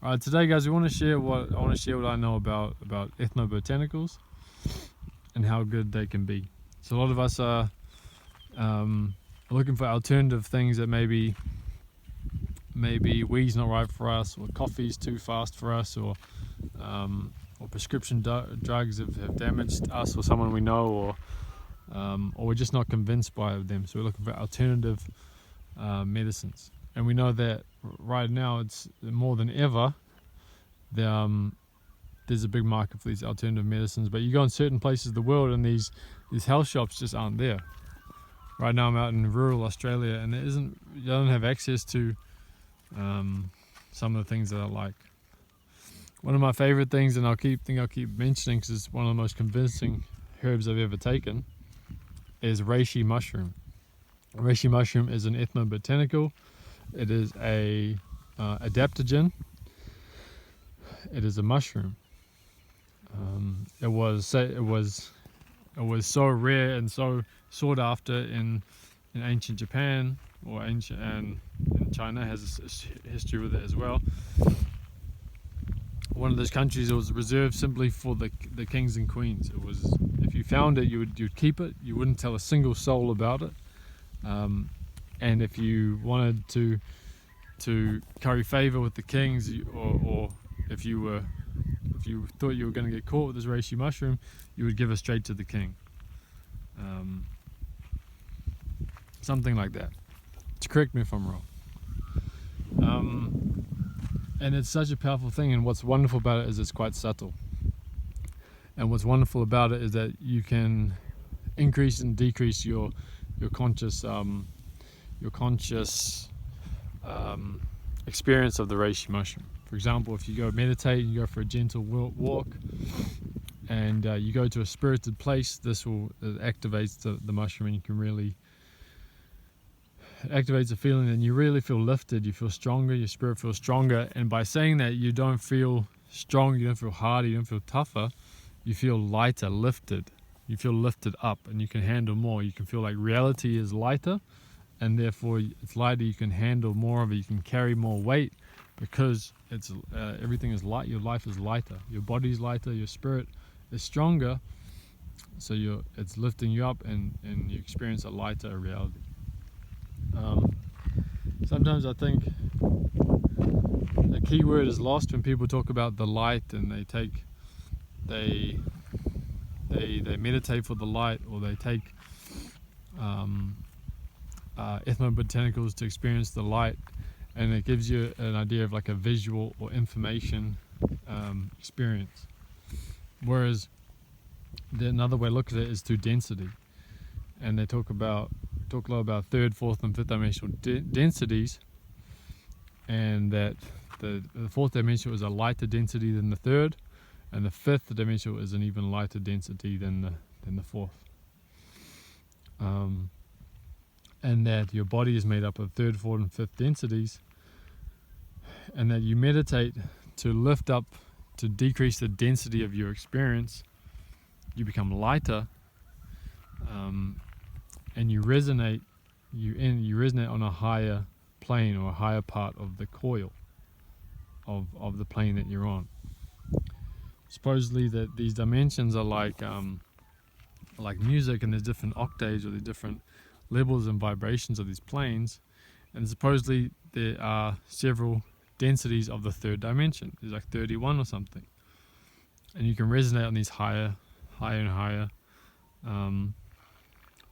Alright, today guys, I want to share what I know about ethnobotanicals and how good they can be. So a lot of us are looking for alternative things that maybe weed's not right for us, or coffee's too fast for us, or prescription drugs have damaged us or someone we know, or we're just not convinced by them. So we're looking for alternative medicines. And we know that right now, it's more than ever, there's a big market for these alternative medicines. But you go in certain places of the world and these health shops just aren't there. Right now I'm out in rural Australia and you don't have access to some of the things that I like. One of my favorite things, and I'll keep mentioning because it's one of the most convincing herbs I've ever taken, is Reishi Mushroom. Reishi Mushroom is an ethnobotanical. It is a adaptogen. It is a mushroom. It was so rare and so sought after in ancient Japan, or ancient, and China has a history with it as well. One of those countries, it was reserved simply for the kings and queens. It was, if you found it, you'd keep it. You wouldn't tell a single soul about it. And if you wanted to curry favor with the kings, or if you thought you were going to get caught with this reishi mushroom, you would give it straight to the king. Something like that. Correct me if I'm wrong. And it's such a powerful thing, and what's wonderful about it is it's quite subtle. And what's wonderful about it is that you can increase and decrease your conscious experience of the reishi mushroom. For example, if you go meditate, you go for a gentle walk, and you go to a spirited place, it activates the mushroom, and you can really, it activates a feeling, and you really feel lifted. You feel stronger. Your spirit feels stronger, and by saying that, you don't feel strong, you don't feel harder, you don't feel tougher. You feel lighter, lifted. You feel lifted up, and you can handle more. You can feel like reality is lighter, and therefore it's lighter. You can handle more of it. You can carry more weight because it's everything is light. Your life is lighter. Your body's lighter. Your spirit is stronger. So it's lifting you up, and you experience a lighter reality. Sometimes I think the key word is lost when people talk about the light, and they meditate for the light, or they take ethnobotanicals to experience the light, and it gives you an idea of like a visual or information experience. Whereas another way to look at it is through density, and they talk a lot about third, fourth, and fifth dimensional densities, and that the fourth dimension is a lighter density than the third, and the fifth dimension is an even lighter density than the fourth. And that your body is made up of third, fourth, and fifth densities, and that you meditate to lift up, to decrease the density of your experience. You become lighter, and you resonate on a higher plane, or a higher part of the coil of the plane that you're on. Supposedly that these dimensions are like music, and there's different octaves, or the different levels and vibrations of these planes, and supposedly there are several densities of the third dimension. There's like 31 or something, and you can resonate on these higher and higher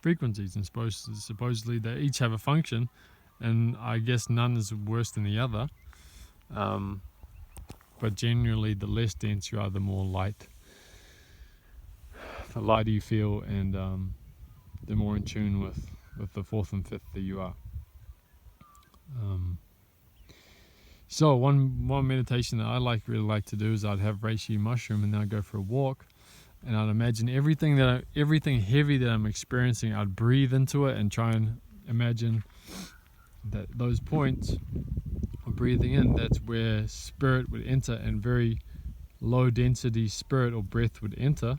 frequencies, and supposedly they each have a function, and I guess none is worse than the other, but generally the less dense you are, the more light, the lighter you feel, and the more in tune with the fourth and fifth that you are. So one meditation that I really like to do is I'd have reishi mushroom, and then I'd go for a walk, and I'd imagine everything heavy that I'm experiencing, I'd breathe into it and try and imagine that those points of breathing in, that's where spirit would enter, and very low density spirit or breath would enter.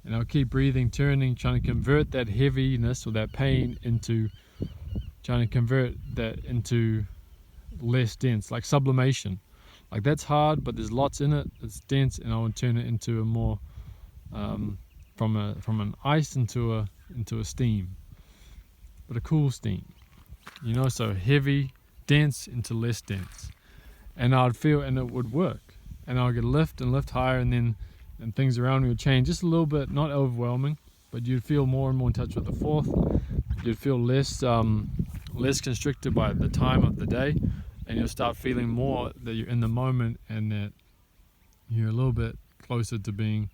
And I'll keep breathing, turning, trying to convert that heaviness or that pain into less dense, like sublimation. Like that's hard, but there's lots in it. It's dense, and I would turn it into a more from an ice into a steam, but a cool steam. So heavy, dense into less dense, and I'd feel, and it would work, and I would get lift higher, and things around me would change just a little bit, not overwhelming, but you'd feel more and more in touch with the fourth. You'd feel less constricted by the time of the day, and you'll start feeling more that you're in the moment and that you're a little bit closer to being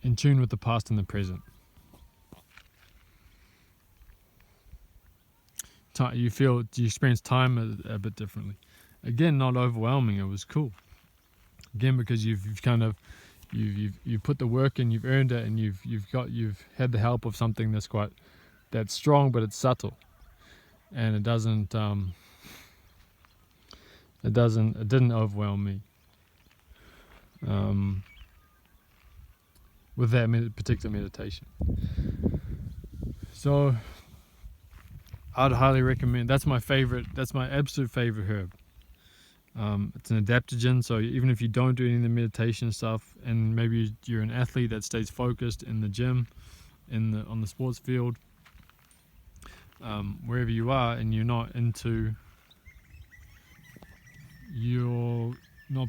in tune with the past and the present. You experience time a bit differently. Again, not overwhelming. It was cool. Again, because you've put the work in, you've earned it, and you've had the help of something that's strong, but it's subtle, and it didn't overwhelm me with that particular meditation. So I'd highly recommend. That's my absolute favorite herb. It's an adaptogen, so even if you don't do any of the meditation stuff, and maybe you're an athlete that stays focused in the gym, on the sports field, wherever you are, and you're not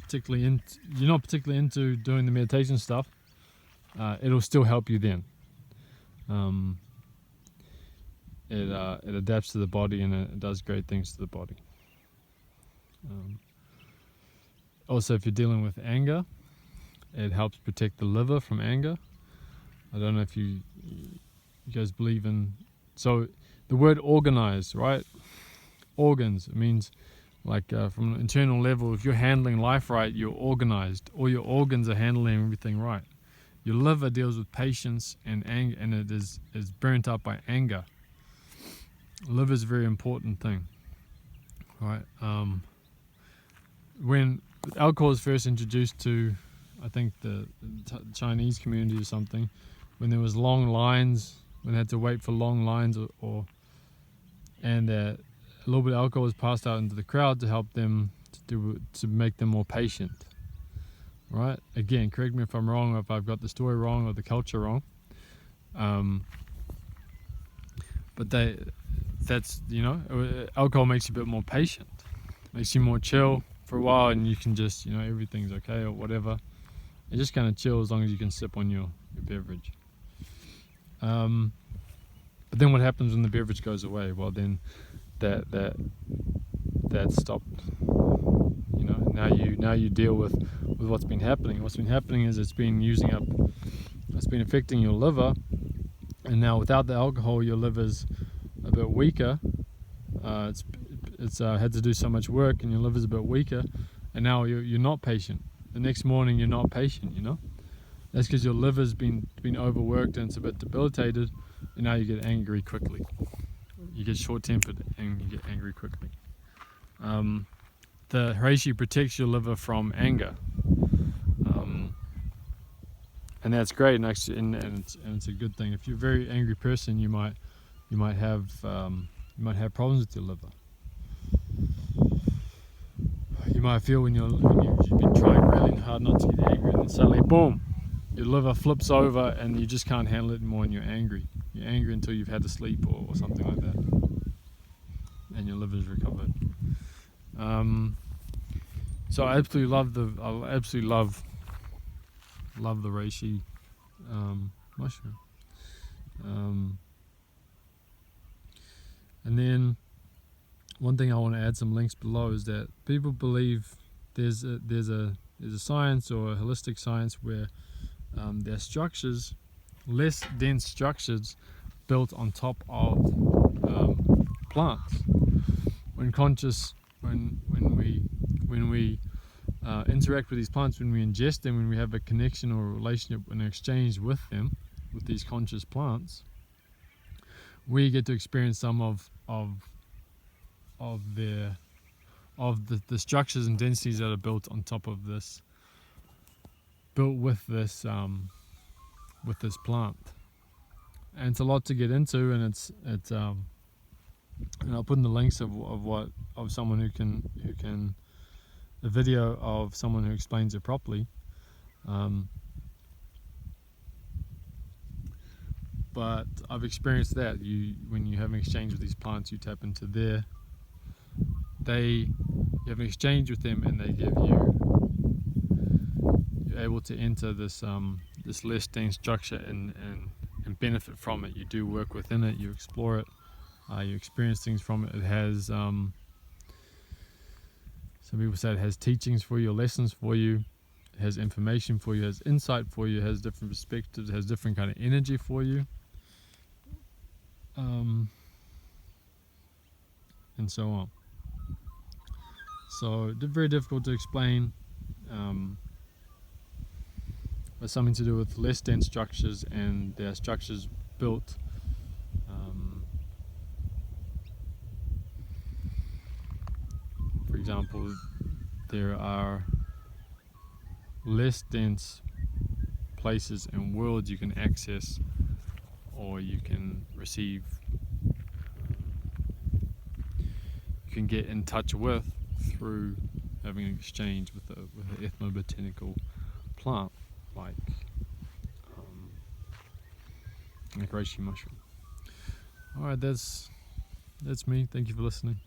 particularly into doing the meditation stuff, it'll still help you then. It adapts to the body, and it does great things to the body. Also, if you're dealing with anger, it helps protect the liver from anger. I don't know if you guys believe in... So the word organized, right? Organs, it means like from an internal level, if you're handling life right, you're organized. All your organs are handling everything right. Your liver deals with patience and anger, and it is burnt up by anger. Liver is a very important thing, right? When alcohol was first introduced to, I think, the Chinese community or something, when there was long lines, when they had to wait for long lines, and a little bit of alcohol was passed out into the crowd to help them to make them more patient, right? Again, correct me if I'm wrong, or if I've got the story wrong or the culture wrong, but that's alcohol makes you a bit more patient, makes you more chill for a while, and you can just, everything's okay or whatever. It just kind of chill as long as you can sip on your beverage. But then what happens when the beverage goes away? Well, then that stopped. Now you deal with what's been happening. What's been happening is it's been affecting your liver, and now without the alcohol, your liver's a bit weaker. It's had to do so much work, and your liver's a bit weaker, and now you're not patient. The next morning you're not patient. That's because your liver's been overworked, and it's a bit debilitated, and now you get angry quickly. You get short-tempered and you get angry quickly. The Reishi protects your liver from anger, and that's great. And actually, and it's a good thing. If you're a very angry person, you might have problems with your liver. You might feel when you've been trying really hard not to get angry, and then suddenly, boom, your liver flips over, and you just can't handle it anymore, and you're angry. You're angry until you've had to sleep or something like that, and your liver's recovered. So I absolutely love the reishi mushroom. And then one thing I want to add some links below is that people believe there's a science, or a holistic science, where there are structures, less dense structures, built on top of plants. When we interact with these plants, when we ingest them, when we have a connection or a relationship, an exchange with them, with these conscious plants, we get to experience some of the structures and densities that are built on top of this, built with this plant. And it's a lot to get into, and and I'll put in the links of someone who can a video of someone who explains it properly. But I've experienced that when you have an exchange with these plants, you tap into you have an exchange with them, and they give you're able to enter this this less dense structure and benefit from it. You do work within it, you explore it, you experience things from it. It has some people say it has teachings for you, lessons for you, it has information for you, it has insight for you, it has different perspectives, it has different kind of energy for you, and so on. So very difficult to explain, but something to do with less dense structures, and their structures built for example, there are less dense places and worlds you can access or you can receive, you can get in touch with through having an exchange with an ethnobotanical plant like Reishi mushroom. Alright, that's me. Thank you for listening.